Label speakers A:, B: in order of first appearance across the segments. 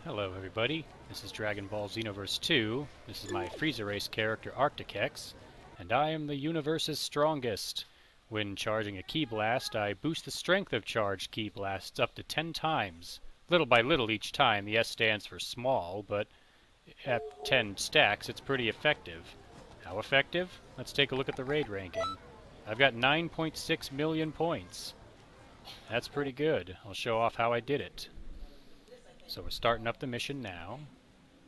A: Hello everybody, this is Dragon Ball Xenoverse 2, this is my Frieza Race character Arctic-X, and I am the universe's strongest. When charging a Ki Blast, I boost the strength of charged Ki Blasts up to 10 times. Little by little each time. The S stands for small, but at 10 stacks it's pretty effective. How effective? Let's take a look at the raid ranking. I've got 9.6 million points. That's pretty good. I'll show off how I did it. So we're starting up the mission now.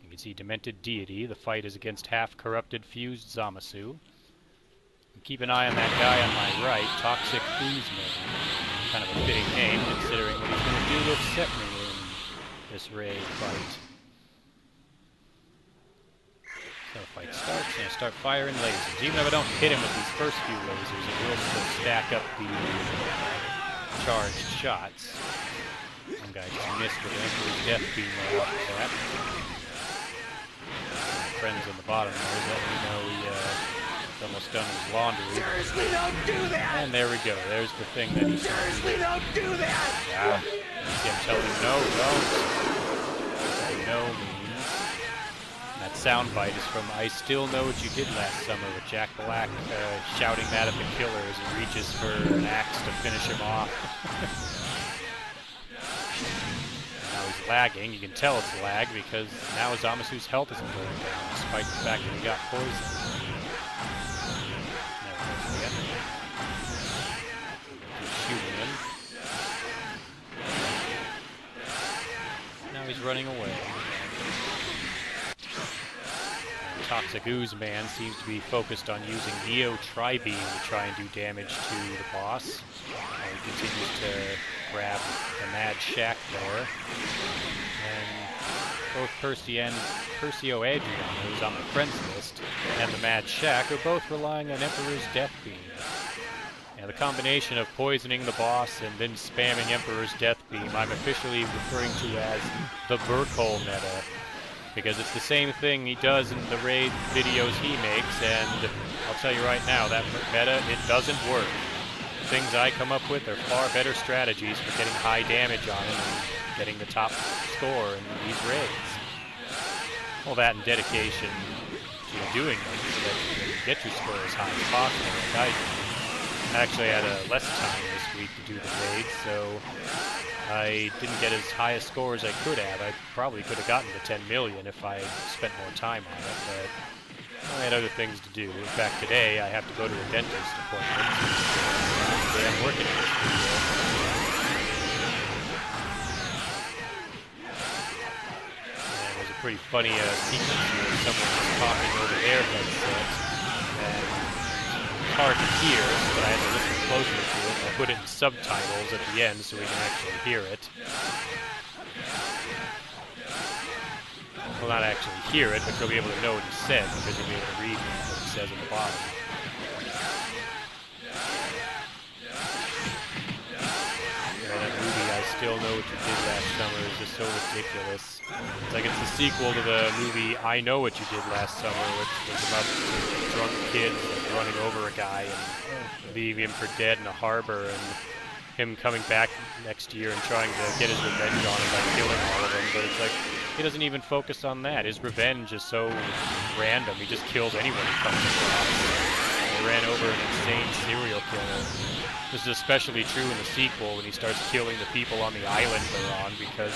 A: You can see Demented Deity. The fight is against Half Corrupted Fused Zamasu. And keep an eye on that guy on my right, Toxic Oozman. Kind of a fitting name considering what he's going to do to upset me in this raid fight. So the fight starts, and I start firing lasers. Even if I don't hit him with these first few lasers, it will still stack up the charged shots. One guy just missed with Emperor's Death Beam right off the bat. My friends on the bottom there is letting me know he's almost done his laundry.
B: Seriously, don't do that!
A: And there we go. There's the thing that he's
B: Seriously, don't do that!
A: Yeah. Again, telling him no, don't. No means. And that soundbite is from I Still Know What You Did Last Summer with Jack Black shouting that at the killer as he reaches for an axe to finish him off. Now he's lagging. You can tell it's lag because now Zamasu's health isn't going down, despite the fact that he got poisoned. There it goes again. Keep shooting him. Now he's running away. And Toxic Oozman seems to be focused on using Neo Tri-Beam to try and do damage to the boss. He continues to grab the Mad Shack there. And both Percio Adriano, who's on my friends list, and the Mad Shack are both relying on Emperor's Death Beam. And the combination of poisoning the boss and then spamming Emperor's Death Beam, I'm officially referring to as the Burcol meta. Because it's the same thing he does in the raid videos he makes, and I'll tell you right now, that meta, it doesn't work. Things I come up with are far better strategies for getting high damage on him and getting the top score in these raids. All that and dedication to doing them so that you can get your score as high as possible, like I do. I actually had less time this week to do the raids, so I didn't get as high a score as I could have. I probably could have gotten to 10 million if I spent more time on it, but I had other things to do. In fact, today I have to go to a dentist appointment. Today I'm working in this video. And there's a pretty funny sequence here. Someone was talking over their headset. And it's hard to hear, but I had to listen closer to it. I put it in subtitles at the end so we can actually hear it. Well, not actually hear it, but you'll be able to know what he said because you'll be able to read what he says on the bottom. And that movie, I Still Know What You Did Last Summer, is just so ridiculous. It's like it's the sequel to the movie I Know What You Did Last Summer, which was about drunk kids running over a guy and leaving him for dead in a harbor, and him coming back next year and trying to get his revenge on him by killing all of them. But it's like, he doesn't even focus on that. His revenge is so random. He just kills anyone who comes across. He ran over an insane serial killer. This is especially true in the sequel when he starts killing the people on the island they're on because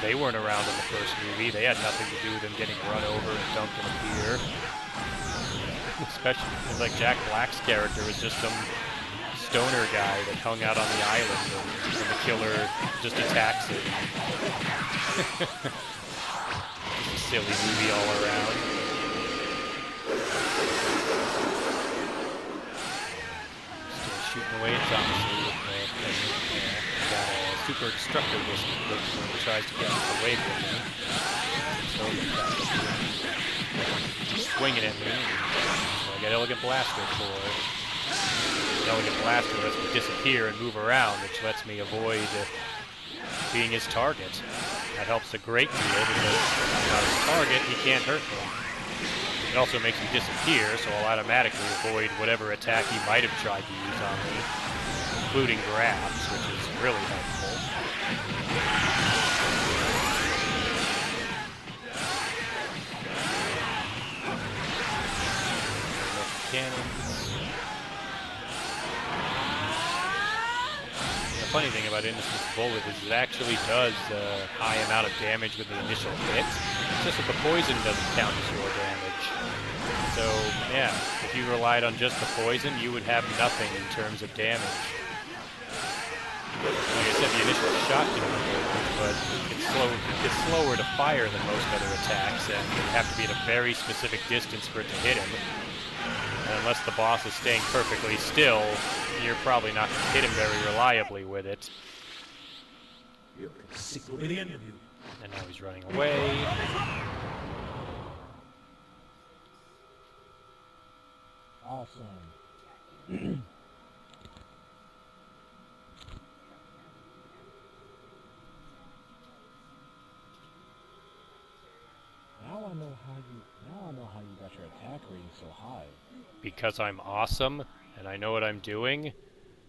A: they weren't around in the first movie. They had nothing to do with him getting run over and dumped in a pier. Especially, it's like Jack Black's character was just some stoner guy that hung out on the island and the killer just attacks him. Silly movie all around. Still shooting away at Zamasu with got a super destructive look when he tries to get away from me. So he's swinging at me. So I got Elegant Blaster for it. Elegant Blaster lets me disappear and move around, which lets me avoid being his target. That helps a great deal because I'm not his target, he can't hurt me. It also makes me disappear, so I'll automatically avoid whatever attack he might have tried to use on me, including grabs, which is really helpful. funny thing about Innocence Bullet is it actually does a high amount of damage with the initial hit. It's just that the poison doesn't count as your damage. So, yeah, if you relied on just the poison, you would have nothing in terms of damage. Like I said, the initial shot can do damage, but it's slower to fire than most other attacks, and you have to be at a very specific distance for it to hit him. And unless the boss is staying perfectly still, you're probably not going to hit him very reliably with it. And now he's running away.
C: Awesome. Now I know how you got your attack rating so high.
A: Because I'm awesome, and I know what I'm doing,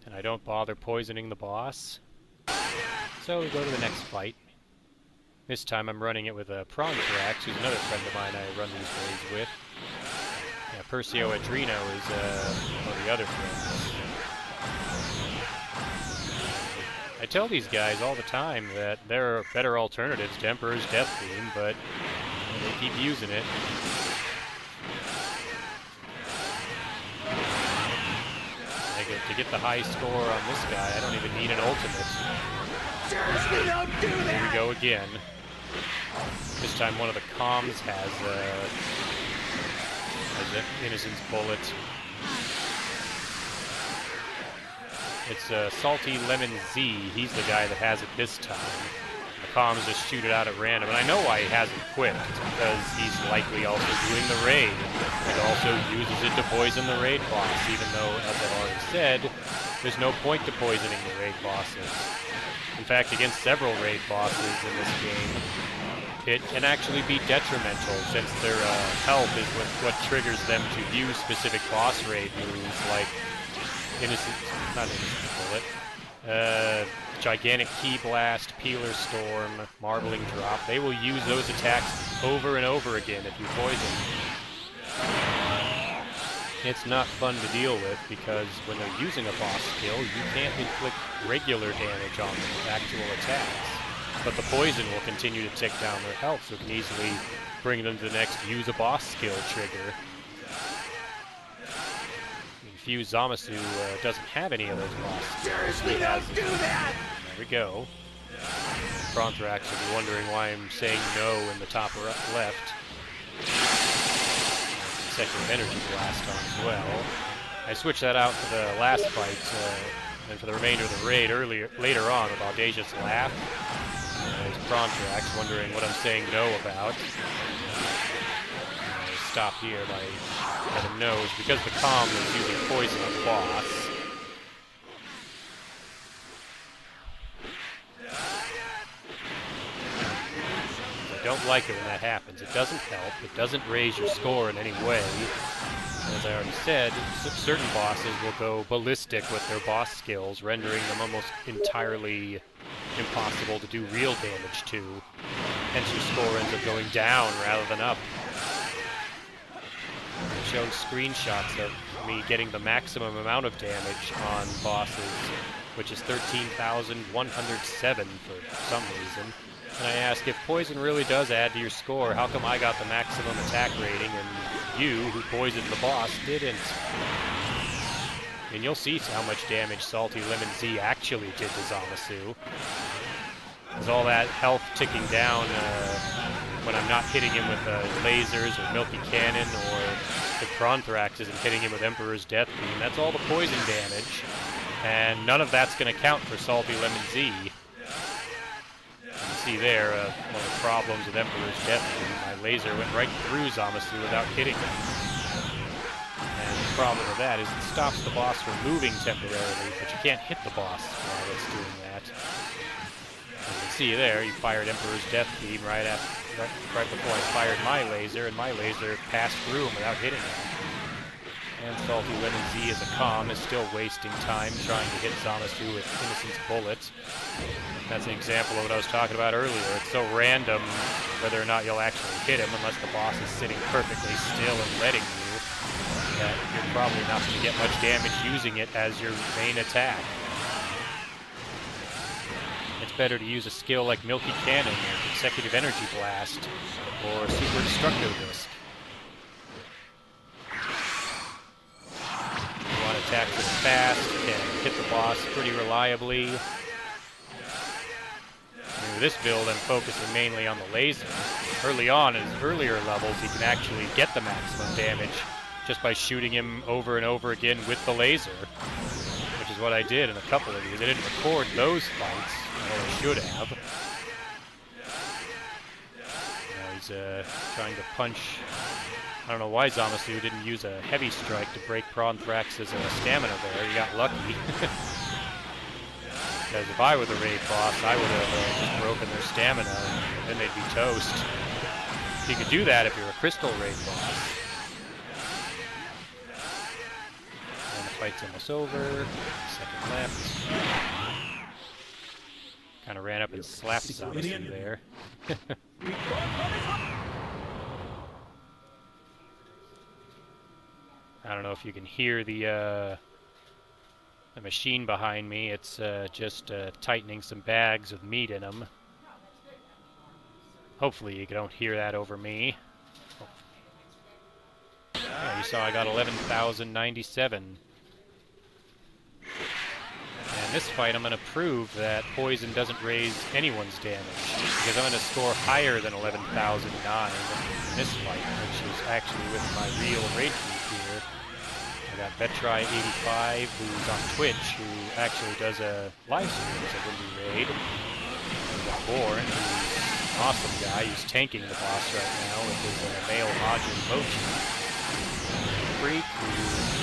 A: and I don't bother poisoning the boss. So we go to the next fight. This time I'm running it with a Pronthrax, who's another friend of mine I run these raids with. Yeah, Percio Adreno is one of the other friends. I tell these guys all the time that there are better alternatives to Emperor's Death Beam, but they keep using it. To get the high score on this guy, I don't even need an ultimate.
B: Seriously, don't do that!
A: Here we go again. This time one of the comms has an Innocence Bullet. It's Salty Lemon Z. He's the guy that has it this time. The comms just shoot it out at random, and I know why he has it equipped. It's because he's likely also doing the raid. It also uses it to poison the raid boss, even though, as I already said, there's no point to poisoning the raid bosses. In fact, against several raid bosses in this game, it can actually be detrimental, since their health is what triggers them to use specific boss raid moves like not Innocence Bullet, Gigantic Key Blast, Peeler Storm, Marbling Drop. They will use those attacks over and over again if you poison. It's not fun to deal with because when they're using a boss skill, you can't inflict regular damage on them with actual attacks. But the poison will continue to tick down their health, so it can easily bring them to the next use a boss skill trigger. Fused Zamasu doesn't have any of those boss skills.
B: Seriously, don't do that!
A: There we go. Pronthrax will be wondering why I'm saying no in the top left. Consecutive energy blast on as well. I switched that out for the last fight, and for the remainder of the raid later on with Audacious Laugh. There's Pronthrax wondering what I'm saying no about. Stop here by let him know is because the comm was using poison on the boss. I don't like it when that happens. It doesn't help. It doesn't raise your score in any way. As I already said, certain bosses will go ballistic with their boss skills, rendering them almost entirely impossible to do real damage to. Hence your score ends up going down rather than up. I've shown screenshots of me getting the maximum amount of damage on bosses, which is 13,107 for some reason. And I ask, if poison really does add to your score, how come I got the maximum attack rating and you, who poisoned the boss, didn't? And you'll see how much damage Salty Lemon Z actually did to Zamasu. There's all that health ticking down when I'm not hitting him with lasers or Milky Cannon, or the Pronthrax isn't hitting him with Emperor's Death Beam. That's all the poison damage, and none of that's going to count for Salty Lemon Z. You can see there, one of the problems with Emperor's Death Beam, my laser went right through Zamasu without hitting him. And the problem with that is it stops the boss from moving temporarily, but you can't hit the boss while it's doing that. As you can see there, you fired Emperor's Death Beam right before I fired my laser, and my laser passed through him without hitting him. And Salty Lemon Z as a comm is still wasting time trying to hit Zamasu with Innocence Bullet. That's an example of what I was talking about earlier. It's so random whether or not you'll actually hit him unless the boss is sitting perfectly still and letting you, that you're probably not going to get much damage using it as your main attack. better to use a skill like Milky Cannon or Consecutive Energy Blast or Super Destructo Disc. You want attacks that are fast, can hit the boss pretty reliably. With this build, I'm focusing mainly on the laser. Early on, in his earlier levels, he can actually get the maximum damage just by shooting him over and over again with the laser, which is what I did in a couple of these. I didn't record those fights, although I should have. Now he's trying to punch. I don't know why Zamasu didn't use a heavy strike to break Pronthrax's stamina there. He got lucky. Because if I were the raid boss, I would have just broken their stamina, and then they'd be toast. You could do that if you're a crystal raid boss. And the fight's almost over. Second left. Kind of ran up and slapped Zamasu there. I don't know if you can hear the machine behind me. It's just tightening some bags with meat in them. Hopefully you don't hear that over me. Yeah, you saw I got 11,097. And this fight I'm going to prove that poison doesn't raise anyone's damage, because I'm going to score higher than 11,009 in this fight, which is actually with my real raid group here. I got Vetri85, who's on Twitch, who actually does a live stream as a Windy Raid. I got Born, who's an awesome guy. He's tanking the boss right now with his male module motion. Freak, who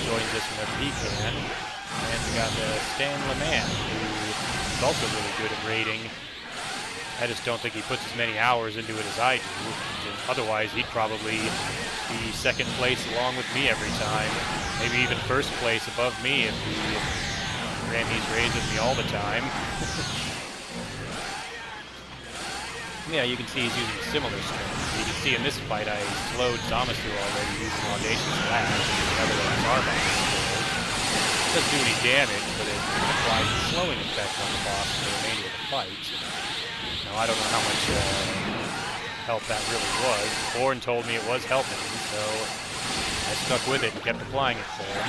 A: joins us whenever he can. And we got Stan LeMan, who is also really good at raiding. I just don't think he puts as many hours into it as I do. Otherwise, he'd probably be second place along with me every time. Maybe even first place above me if he ran these raids with me all the time. Yeah, you can see he's using similar strings. You can see in this fight I slowed Zamasu already using Audacious Lash, another Zarbox skill. It doesn't do any damage, but it applies a slowing effect on the boss for the remainder of the fight. Now, I don't know how much help that really was. Born told me it was helping, so I stuck with it and kept applying it for him.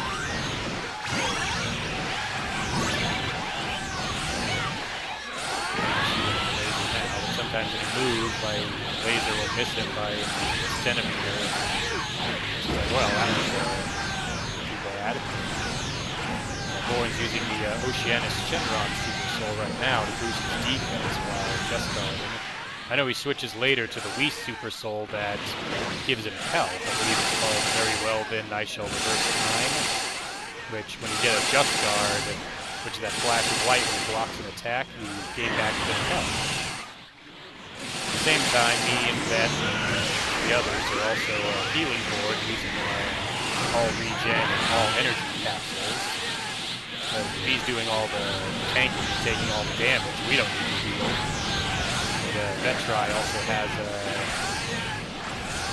A: Sometimes when he moves, my laser will miss him by a centimeter. So, well, that was too bad. Born's using the Oceanus Shenron Super Soul right now to boost his defense while just starting. I know he switches later to the Whis Super Soul that gives him health. I believe it's called Very Well Then I Shall Reverse Time, which when you get a Just Guard, which is that flash of light when he blocks an attack, you gain back a bit of health. At the same time, me and Vet and the others are also healing board using all regen and all energy capsules. So if he's doing all the tanking and taking all the damage, we don't need to heal. Vetri also has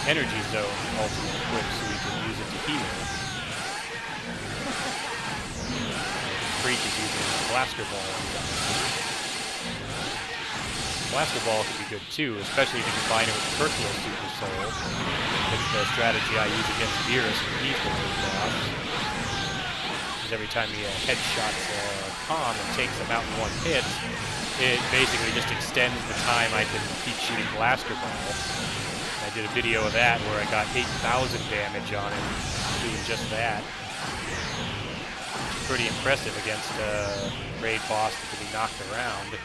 A: Energy Zone ultimate equipped, so we can use it to heal. Freak is using Blaster Ball. Blaster Ball can be good too, especially if you combine it with Burcol Super Soul. It's the strategy I use against Beerus when he's the big boss. Because every time he headshots Tom and takes him out in one hit, it basically just extends the time I can keep shooting Blaster Ball. I did a video of that where I got 8,000 damage on him doing just that. Which is pretty impressive against a raid boss that can be knocked around.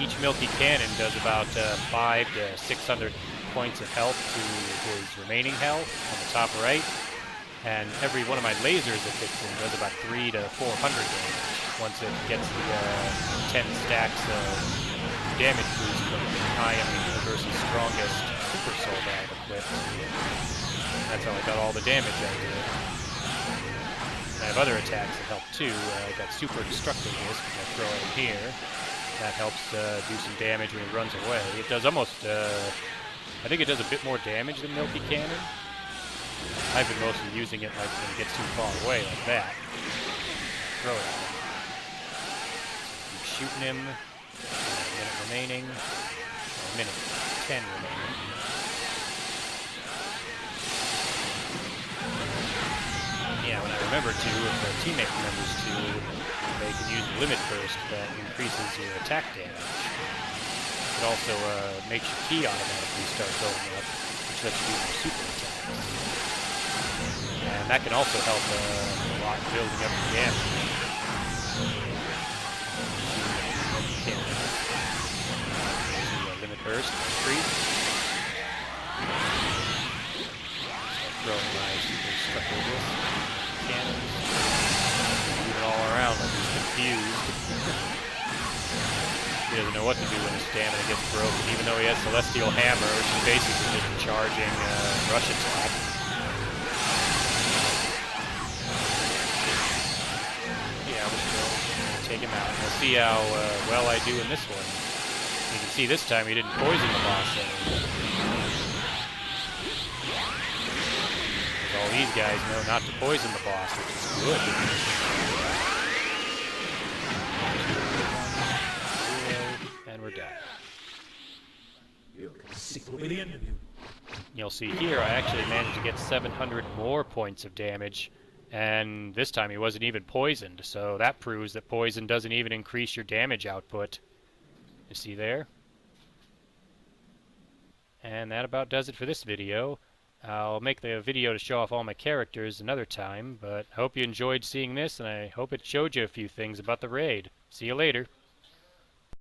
A: Each Milky Cannon does about 500 to 600 points of health to his remaining health on the top right. And every one of my lasers that hits him does about 300 to 400 damage once it gets the 10 stacks of damage boost from I am the universe's strongest Super Soul that I've equipped. That's how I got all the damage I did. I have other attacks that help too. I got Super Destructo Disc, which I throw in here. That helps do some damage when he runs away. It does almost, I think it does a bit more damage than Milky Cannon. I've been mostly using it like when it gets too far away, like that. Throw it at him. Keep shooting him. A minute remaining. A minute 10 remaining. Yeah, when I remember to, if a teammate remembers to, they can use Limit Burst that increases your attack damage. It also makes your ki automatically start going up, which lets you do more super attacks. And that can also help a lot building up the damage. Limit Burst, freeze. Start throwing my super stucco disc. Cannons. Move it all around like he's confused. He doesn't know what to do when his stamina gets broken, even though he has Celestial Hammer, which is basically just a charging rush attack. Yeah, we're still going to take him out. We'll see how well I do in this one. You can see this time he didn't poison the boss anymore. All these guys know not to poison the boss, which is good. 2, 1, 0, and we're done. You'll see here I actually managed to get 700 more points of damage, and this time he wasn't even poisoned, so that proves that poison doesn't even increase your damage output. You see there? And that about does it for this video. I'll make the video to show off all my characters another time, but I hope you enjoyed seeing this, and I hope it showed you a few things about the raid. See you later.